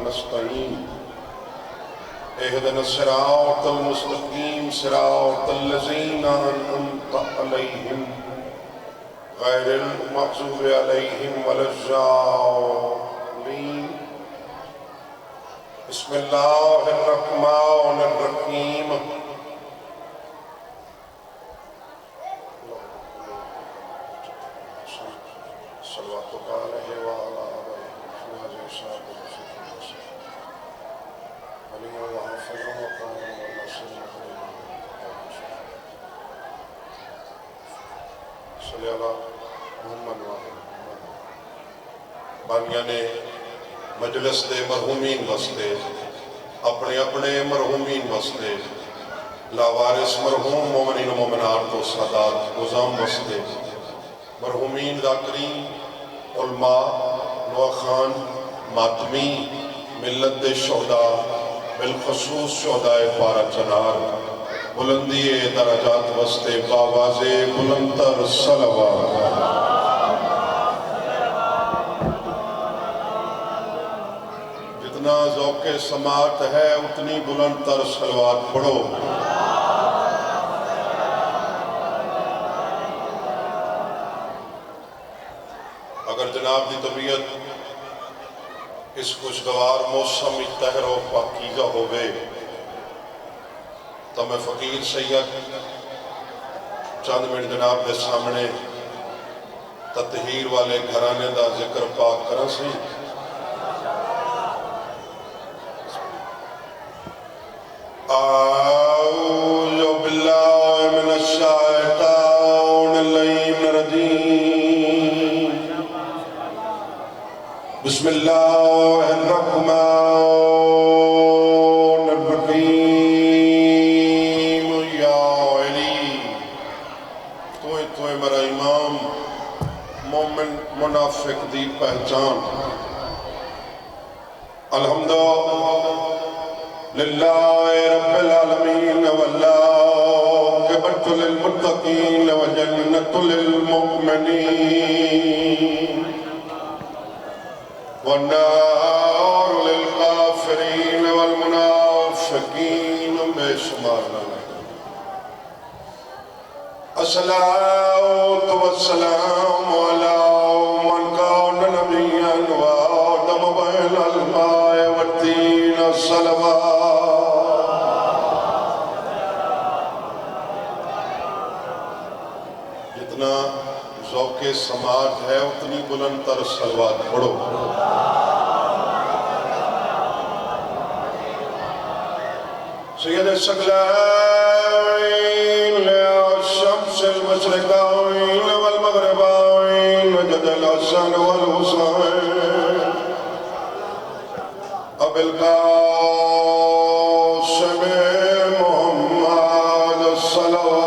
نستعين اهدنا الصراط المستقيم صراط الذين أنعمت عليهم غير المغضوب عليهم ولا الضالين بسم الله الرحمن الرحيم صلواتك عليه وعلى آله وأزواجه ولي وحافظ وقائم وناصر صلی اللہ محمد بانیاں نے مجلس دے مرحومین واسطے اپنے اپنے مرحومین واسطے لاوارث مرحوم مومنین و مومنات و سادات گزام واسطے مرحومین ذاکرین علماء نواخان ماتمی ملت دے شہداء بالخصوص شہداء پارا چنار بلندی درجات واسطے باواز بلندتر صلوات جتنا ذوق سماعت ہے اتنی بلندتر صلوات پڑھو اگر جناب دی طبیعت اس خوشگوار موسم طاہر و پاکیزہ ہوئے تو میں فقیر سید چند منٹ جناب دے سامنے تطہیر والے گھرانے دا ذکر پاک کرا سی اعوذ باللہ من الشیطان الرجیم بسم اللہ الرحمن الرحیم یا علی تو میرا امام مومن منافق دی پہچان الحمدللہ رب العالمین والعاقبۃ للمتقین وجنۃ للمؤمنین والنار للکافرین والمنافقین بے شمار الصلاۃ والسلام علی من کان نبیا وآدم بین الماء والطین الصلوات جتنا ذوق سماعت ہے اتنی بلندتر صلوات پڑھو سید الثقلین الشمس المشرقین والمغربین جد الحسن والحسین ابو القاسم محمد الصلوات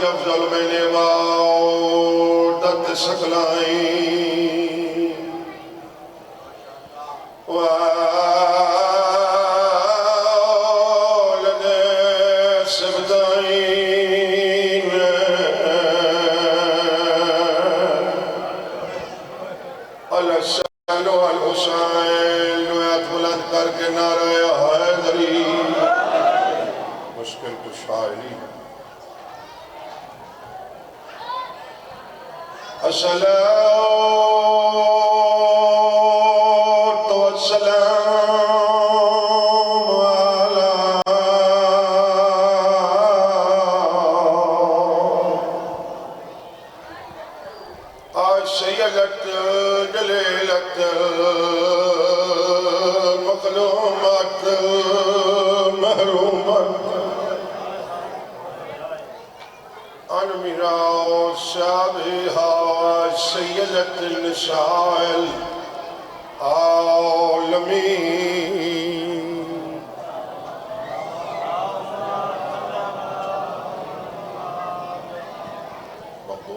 افضل من عبادت ثقلین والد سبتین الحسن والحسین نویت بلند کر کے نعرہ حیدری مشکل کشائی الصلاة والسلام على سيدة جليلة مظلومة محرومة عن ميراث أبيها سيدة النساء العالمين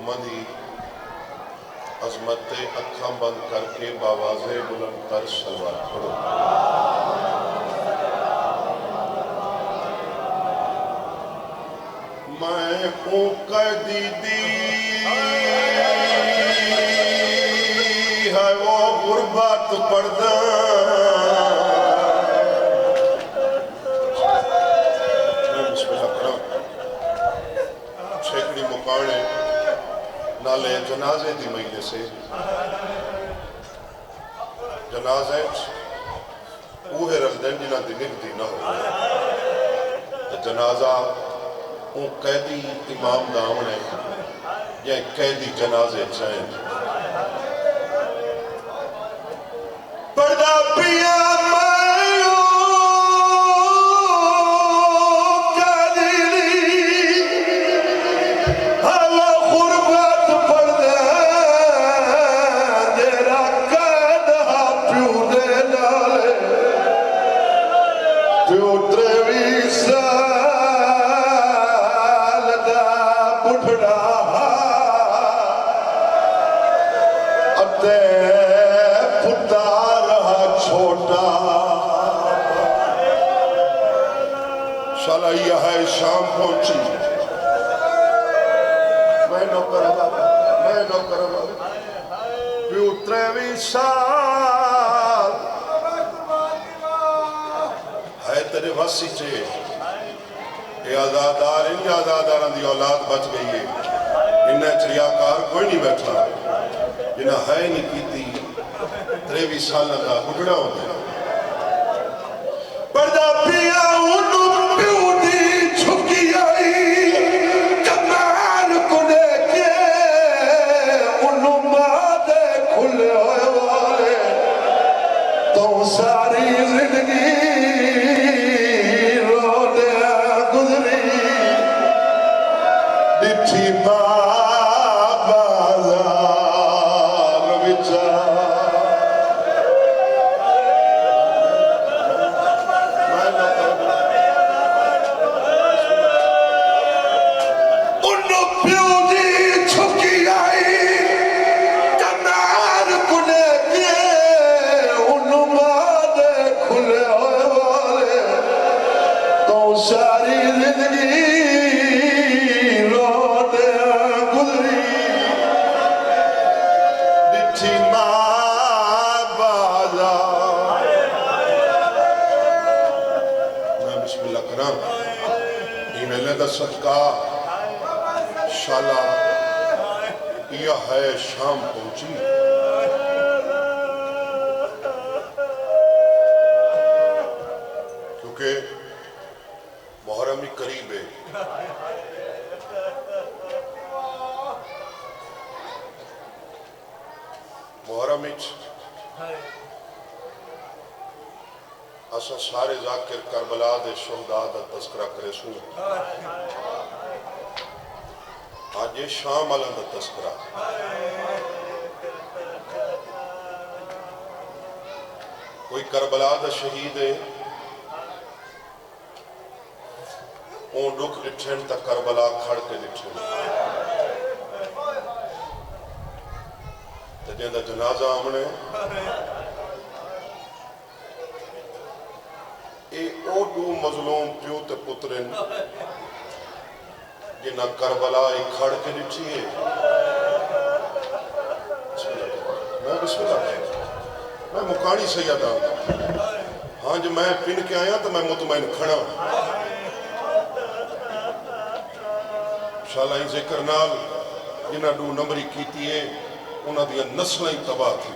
دی عظمت تے اکھاں بند کر کے باوازِ بلند تر صلوات پڑھو۔ میں ہوں قیدی دی ہے وہ غربت پردہ چھیکڑی مکانے نالے جنازے دی مہینے سے جنازے اوہے رلدن جنہ دی نکتی نہ ہو جنازہ اون قیدی امام دامنے یا قیدی جنازے چاہیں پردہ پیا شالائیہ ہے شام پہنچی میں نو کرم پیو تریوی سال ہے تیرے وسی چے یہ آزادار ان آزاداران دی اولاد بچ گئی ہے انہیں چریاکار کوئی نہیں بیٹھا جنہ ہے نہیں کیتی تریوی سال کا گھڑا ہوتا ہے پردہ پیا انہوں صدقہ شالہ یہ ہے شام پہنچی کیونکہ محرمی قریب ہے محرمی اسا سارے ذاکر کربلا دے شہداء دا تذکرہ کرے سو آج یہ شام علیہ دا تذکرہ کوئی کربلا دا شہید ہے اون ڈک لٹھن تا کربلا کھڑ کے لٹھن تا جن دا جنازہ آمنے اے او دو مظلوم پیو تے پترن جنہ کربلا ایک کھڑ کے لٹھی ہے بسم اللہ میں مکانی سیدہ ہاں جو میں پن کے آیا تو میں مطمئن کھڑا شاءاللہ ان ذکر نال جنہ دو نمبری کیتی ہے انہاں دیا نسلیں تباہ تھی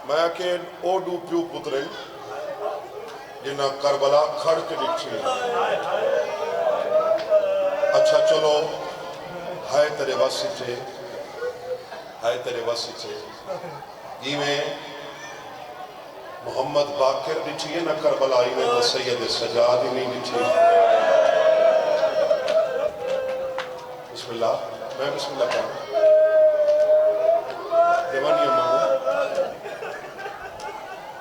میں کہ او دو پیو پترن جنہ کربلا کھڑ کے لکھی اچھا چلو ہائے تیرے واسی چھے جی میں محمد باقر لکھی ہے نہ کربلائی میں تو سید سجاد ہی نہیں لکھی بسم اللہ میں بسم اللہ کہا دیوانی امام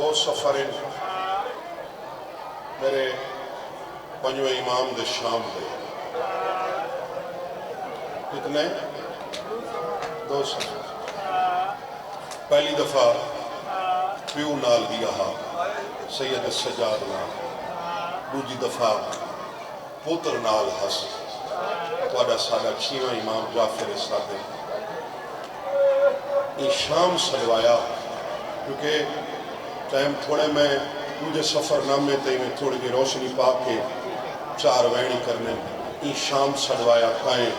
دو سفر میرے پنجویں امام دے شام دے کتنے دو سفر پہلی دفعہ پیو نال گیا ہاں سید سجاد نال دوجی دفعہ پوتر نال ہس توڑا ساڑا چھیویں امام جعفر صادق یہ شام سلوایا کیونکہ ٹائم تھوڑے میں مجھے سفر نامے تے میں تھوڑی کی روشنی پا کے چار وینی کرنے یہ شام سلوایا کھائیں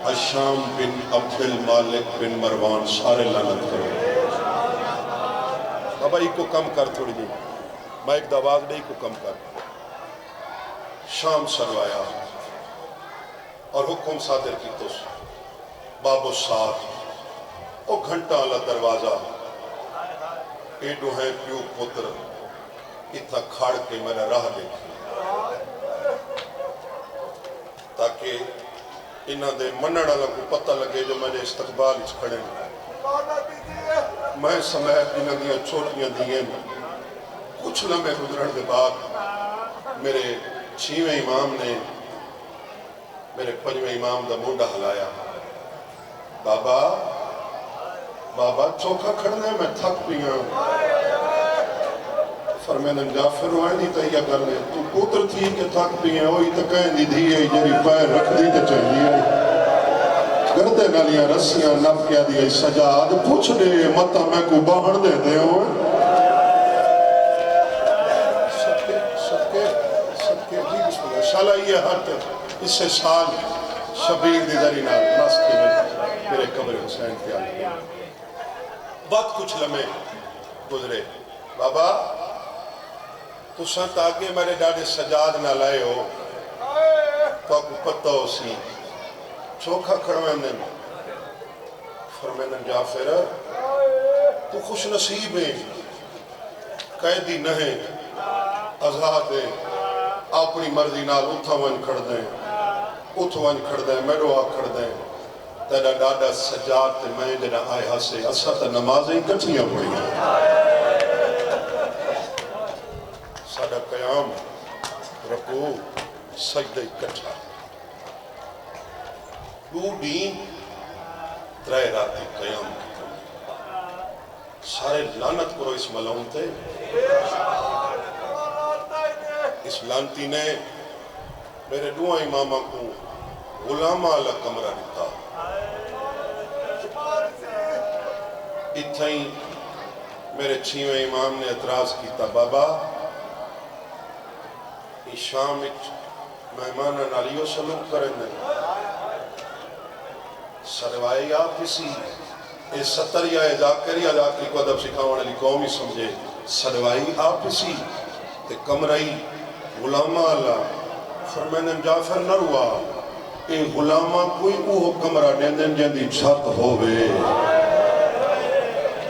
الشام بن عبد المالک بن مروان سارے لعنت کرو بابا ایک کو کم کر تھوڑی جی مائک داواز نہیں کو کم کر شام سلوایا اور حکم صادر کی تو باب الساعت او گھنٹہ اللہ دروازہ ایڈو ہیں پیو پتر اتنا کھاڑ کے میں نے راہ دیکھی تاکہ انہاں دے منڑ اللہ کو پتہ لگے جو میں نے استقبال اس کھڑے میں سمیت انہاں دیا چھوٹیاں دیئے کچھ لمحے گزرن دے بعد میرے چھیویں امام نے میرے پنجویں امام دا موڈا ہلایا بابا بابا چوکھا کھڑنے میں تھک پیا فرمین جعفر وائنی تہیہ کر لے تو پوتر تھی کہ تھک پیا ہوئی تو کہیں دی دیئے جنی پیر رکھ دی تو چاہیے گردے نالیاں رسیاں نب کیا دیئے سجاد پوچھ دے مطا میں کو باہر دے دے ہوئے سب کے جی بسم اللہ انشاءاللہ یہ ہر اس سے سال شبیر دی ذری نال ناسکی میں میرے قبر حسین کے آگے وقت کچھ لمحے گزرے بابا تو سنت آگے میرے ڈاڑے سجاد نہ لائے ہو تو آپ کو پتہ ہو سی چوکھا کھڑویں نے فرمین جعفر تو خوش نصیب ہے قیدی نہیں آزاد ہے اپنی مرضی نال اتھا ون کھڑ دیں میرو آ کھڑ دیں تیرا ڈاڑا سجاد تے میں جنہ آئے ہاسے اسا تا نمازیں کٹھیاں پڑی ساڑا قیام رکو سجدہ کٹھا دو دین ترائے راتی قیام سارے لعنت کرو اس ملعون تے اس لعنتی نے میرے دعا امامہ کو غلامہ اللہ کمرہ دیتا اتھائی میرے چھیویں امام نے اعتراض کیتا بابا اس شام مہمانہ نالیوں سلوک کریں دیں سروائی آپ کسی اے ستر یا ذاکری علاقی کو ادب سکھاؤں علی قومی سمجھے سروائی آپ کسی تے کمرہی غلامہ اللہ فرمین جعفر نہ روا اے غلامہ کوئی اوہ کمرہ دیندن جندی چھت ہوئے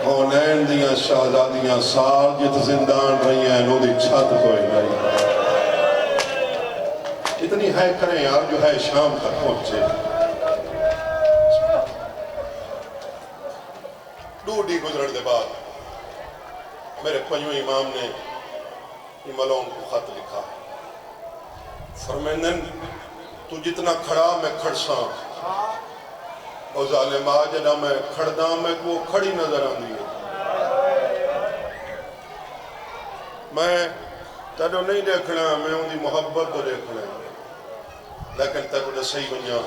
کونین دیاں شہزادیاں سال جت زندان رہی ہیں نو دی چھت کوئی نہیں اتنی ہے کریں یار جو ہے شام تک پہنچے ڈوڑی گزرن دے بعد میرے پنجویں امام نے ملعون کو خط لکھا فرمینن تو جتنا کھڑا میں کھڑساں اور ظالم آجنا میں کھڑدا میں کو کھڑی نظر آندی ہے میں تیرو نہیں دیکھنا میں ان دی محبت کو دیکھنا لیکن تیرو نے صحیح بنیا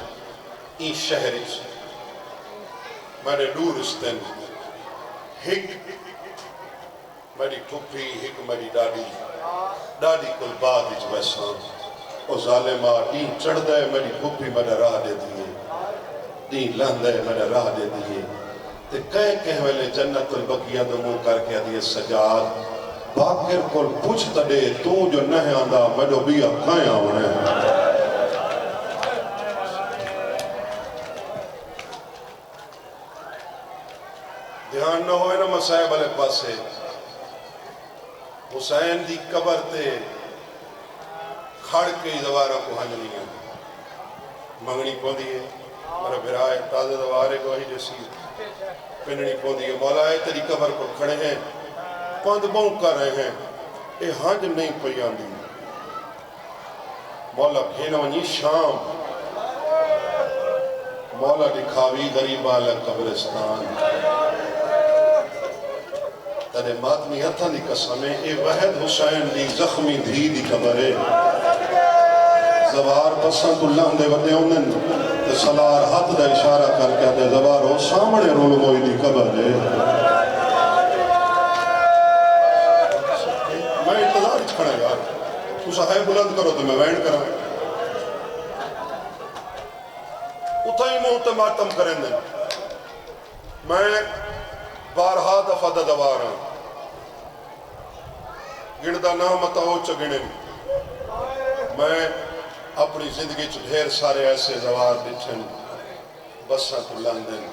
این شہری سے میں نے دور استن ہک میری ٹھپی ہک میری ڈاڑی کل بعد اچ ویسان او ظالمہ این چڑھ دے میری ٹھپی میں نے راہ دے دیئے دین لہن دے میں نے راہ دے دیئے تے کہیں ویلے جنت البقیہ دمو کر کے دیئے سجاد باکر کل پوچھ تڑے تو جو نہ آندہ میں جو بھی اکھائیں آونے دھیان نہ ہوئے نا مسائب علیہ پاسے حسین دی قبر تے کھڑ کے دوارہ کو ہنجنی ہے منگنی کو دیئے میرے بھرائے تازہ دوارے کو ہی جیسی پنڈنی کو دیئے مولا ہے تیری قبر کو کھڑے ہیں پند بوں کر رہے ہیں اے ہنج نہیں پئی آندی مولا بھین ونی شام مولا دکھاوی غریبہ قبرستان تنے ماتمی ہتھا دی قسمیں اے وحد حسین دی زخمی دھی دی قبرے زوار پسند اللہ دے ودے ہوندن تے سلار ہاتھ دا اشارہ کر کے دے زوار ہو سامنے رول گوئی دی قبرے میں انتظار ہی کھڑا یار تو سہائے بلند کرو تو میں وینڈ کرا اتھا ہی موت ماتم کریں دیں میں بارہا دفعہ دوارا گندہ نامتا ہو چگنے میں اپنی زندگی ڈھیر سارے ایسے زوار دچھن بساں تو لندن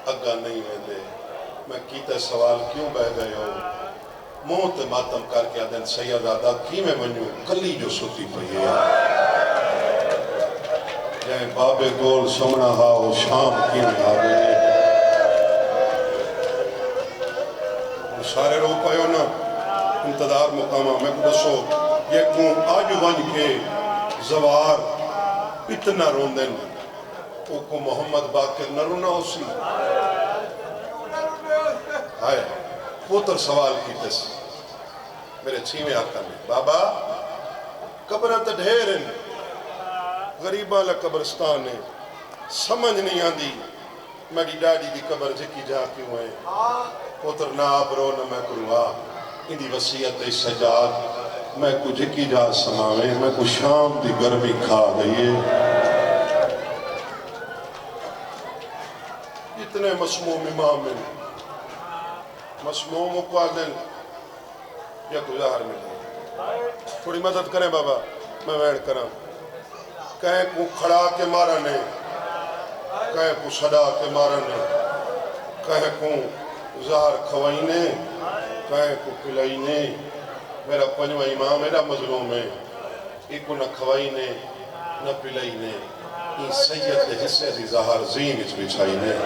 اگا نہیں ویندے میں کیتے سوال کیوں بہ گئے ہو موت ماتم کر کے آدن سیدادہ کی میں منیوں کلی جو ستی پئی ہے جائیں بابے گول سمنا ہاؤ شام کی میں آگئے سارے رو پائے ہو نا انتدار مقامہ میں کو دسو یہ کون آج ون کے زوار اتنا روندن او کو محمد باقر نہ رونا ہو سی ہائے پوتر سوال کی تس میرے چھیمے آقا میں بابا قبرت ڈھیرن غریبہ قبرستان ہے سمجھ نہیں آندی میری ڈاڈی دی قبر جکی جا کیوں ہے پوتر نہ آبرو نہ میں کروا اندی وسیعت سجاد میں کو جکی جا سماوے میں کو شام دی گرمی کھا گئیے اتنے مسموم امام میں مسموم اقوالن یا گزار ملے تھوڑی مدد کریں بابا میں ویڈ کرا کہیں کو کھڑا کے مارا نے کہیں کو صدا کے مارا نے کہیں کو زہر کھوائی نے کہیں کو پلائی نے میرا پنجوہ امام میرا مظلوم ہے ایک نہ کھوائی نے نہ پلائی نے این سید حصے دی زہر زین اس بچھائی نے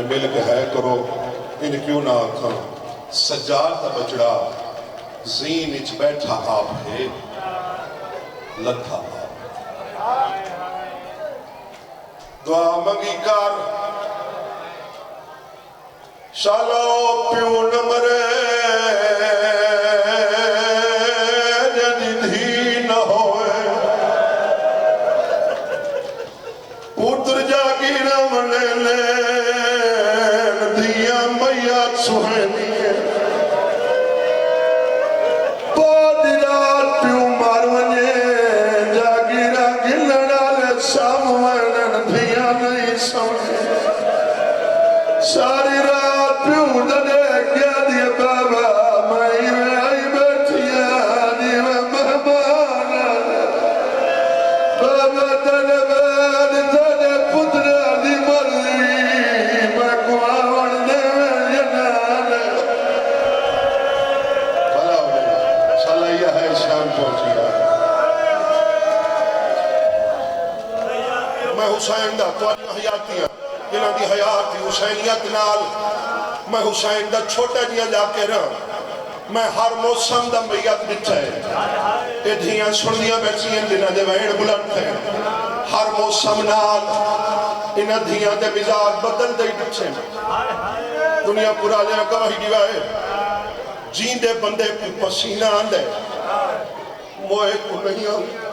مل کے ہے کرو ان کیوں نہ آکھاں سجاد تا بچڑا زین اچ بیٹھا آپ ہے لتھا آپ دعا منگی کر شالو پیو نمرے جدی دھی نہ ہوئے پوتر جاگی رمنے لین دیا میات سہنی پوتی رات پیو مارونی جاگی راگی لڑال ساموین دیا نہیں سمجھے ساری رات پیو دنے کیا دیا بابا میں آئی بیٹھیا دی میں مہمانا بابا دنے بیل دنے پتر دی مرضی میں کواون دے میں ینانا بھلا ہوئے صلیہ ہے شام پہنچیا میں حسین دا تواری حیاتیاں جنہاں دی حیات دی حسینیت نال میں حسین دا چھوٹا جیا جا کے رہا میں ہر موسم دا میت بچھا ہے اے دھیاں سنیاں بیچی ہیں جنہاں دے وین بلند ہیں ہر موسم نال انہاں دھیاں دے مزاج بدل دے بچھے ہیں دنیا پورا جہاں گواہی دیوائے جین دے بندے کو پسینہ آندے موئے کو نہیں آندے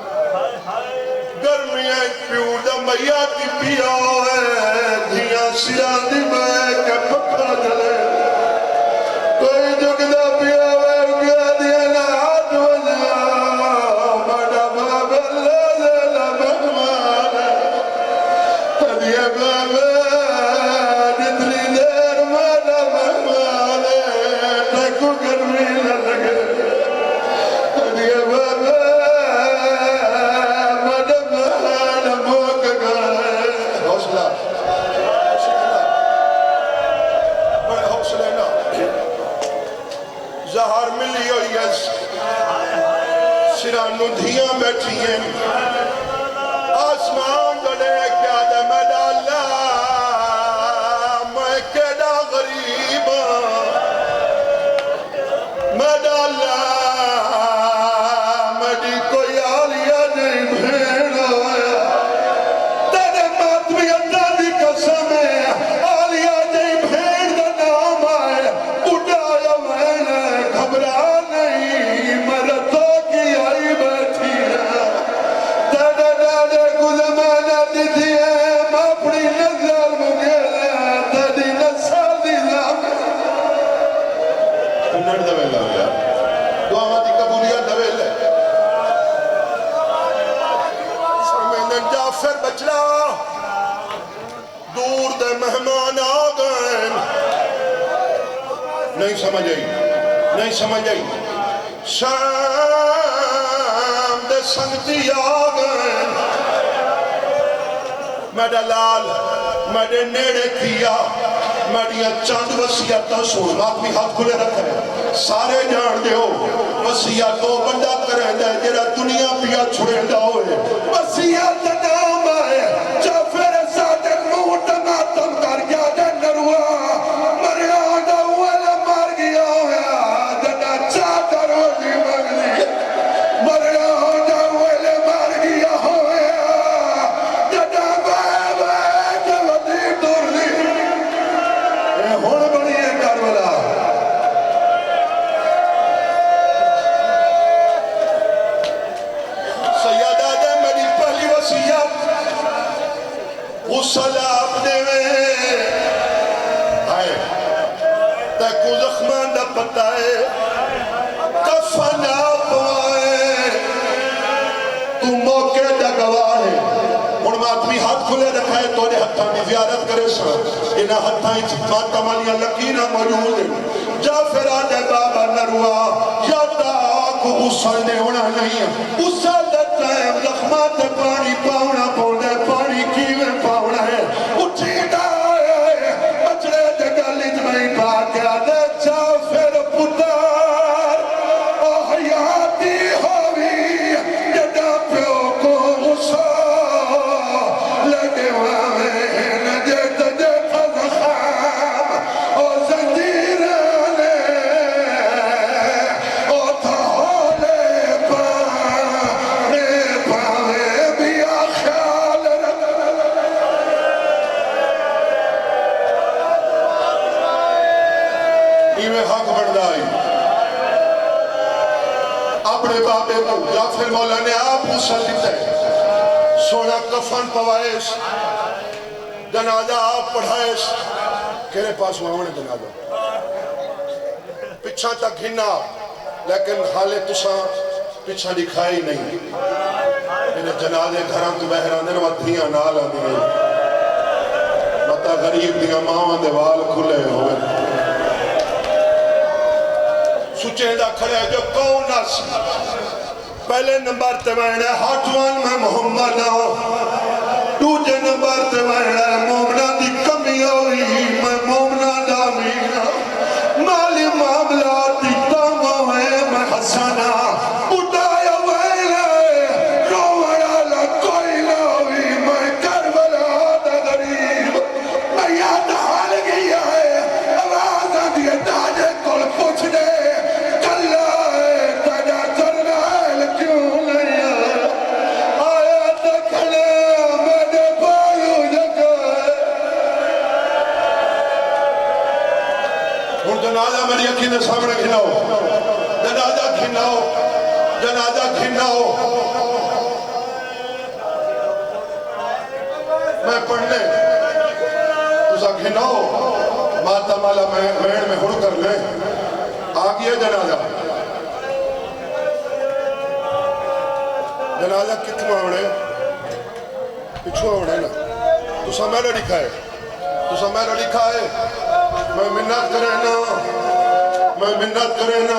گرمیاں پیو دا میات کی پیا ہے دھیاں سیران دی میں کہ پکھا جلے کوئی جگدہ پیا ہے گیا دیا نات وجہ مڈا باب اللہ لیلہ بہمان دیا باب جتنی دیر مڈا بہمان ٹکو گرمی نہ لگے دیا باب زہر ملی ہوئی ہے سرانو دھیاں بیٹھی ہیں آسمان دڑے کیا دے میں ڈالا میں کیڑا غریب نہیں سمجھ آئی نہیں سمجھ آئی شام دے سنگتی آگئے میڈا لال میڈے نیڑے کیا میڈیا چاند وسیعتہ سن آدمی ہاتھ کھلے رکھے سارے جان دے ہو وسیعت دو بندہ کریں دے جیرا دنیا پیا چھڑے دا ہوئے وسیعت نام آئے جعفر صادق موت ماتم کر گیا دے نروہ مریا دا اولا مار گیا ہویا دنا چادر ہوئی مگلی مریا دا اولا مار گیا ہویا دنا بے بے جو ودی دور لی ہون بڑی ہے کاروالا سیادہ دے میری پہلی وسیعت غسلہ اپنے میں آئے تیکو زخمان دا پتہ ہے کفن آپ آئے تو موقع دا گواہ ہے ان میں آدمی ہاتھ کھلے رکھا ہے تو نے ہتھاں کی زیارت کرے سا انہاں ہتھاں ہی ماتا مالیاں لکینہ موجود ہے جعفر آدھے بابا نروہ یادا کو غسل نے ہونا نہیں ہے غسل دے ٹائم زخمات پانی پاؤنا پوندے پانی کیویں پاؤنا ہے اٹھی دائے بچڑے دے گلی جمعی باقیہ دے جعفر پتار او حیاتی ہوئی جدا پیو کو غسل لگے ہوئے نجے تجے فضخام او زنجیرانے او تھولے پانے پانے بیا خیال ایویں حق بردائی اپنے بابے کو جعفر مولا نے آپ غسل دیتا ہے سونا کفن پوائش جنازہ آپ پڑھائش کہنے پاس وہاں جنازہ پچھا تک ہننا لیکن حالے تساں پچھا دکھائی نہیں انہیں جنازے گھران تو بہرانے نوہ دھیاں نال آدھی نہیں مطا غریب دیا ماں دیوال کھلے ہوئے سچیں دا کھڑے جو کون ناس پہلے نمبر تیوائنے ہاتھوان میں محمد آؤ دوجہ نمبر تیوائنے مومنہ دی کمی ہوئی میں مومنہ دامینا مالی معاملات دی تانگو ہے میں حسنہ بڑھایا ویلے روڑا لکوئی لوئی میں کربلا دا غریب میں یاد حال گیا ہے آواز دیئے داجے کل پوچھ دے جنازہ میری اکھیں سامنے کھناؤ جنازہ کھناؤ جنازہ کھناؤ میں پڑھنے تُسا کھناؤ ماتا مالا مہن میں ہڑ کر لیں آگیا جنازہ جنازہ کتنا ہونے پچھوا ہونے نا تُسا میرا لکھا ہے تُسا میرا لکھا ہے میں منت کرے نا میں منت کرے نا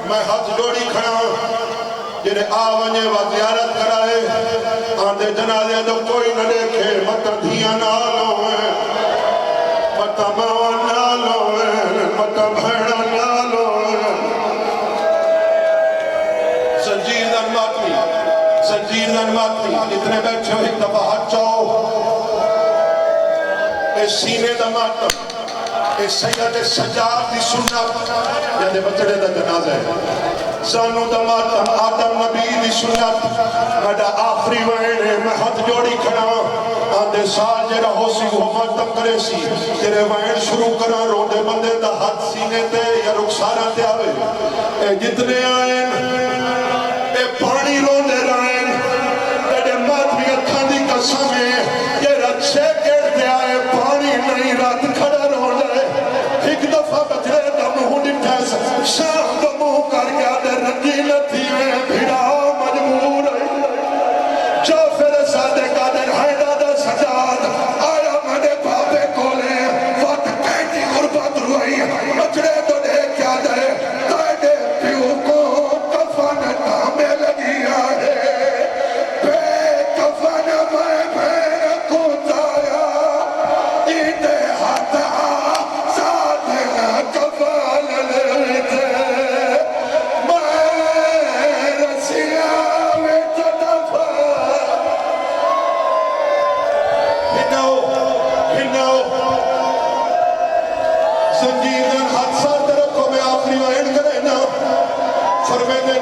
میں ہاتھ جوڑی کھڑا جنہیں آوانیے و زیارت کرائے آندھے جنازے تو کوئی نہ دیکھے مطا دھیاں نالوں ہیں مطا ماں نالوں ہیں مطا بھیڑا نالوں ہیں زنجیر دن ماتمی اتنے بیٹھے ہو ایک دفعہ ہاتھ چاہو اے سینے دا ماتم اے سید سجاد دی سنت یعنی بچڑے دا جنازہ ہے سانو دا ماتم آدم نبی دی سنت میڈا آخری وینے میں ہاتھ جوڑی کھڑا آندھے سال جیرا ہو سی وہ ماتم کرے سی جیرے وین شروع کرا رو دے بندے دا ہاتھ سینے تے یا رخسارہ تے آوے اے جتنے آئیں اے پانی رو دے رائیں اے ماتمی اتھا دی قسمیں یہ رچے کیڑ دے آئے پانی نہیں رات کھڑا رو دے ایک دفعہ بچے دم ہوں نٹھیس شام دمو کر گیا دے رنگیل تھی میں بھیڑا مجبور جعفر صادق قادر حیدہ دا سجاد آیا میں نے بابے کولے وقت کہتی غربت روئی بچڑے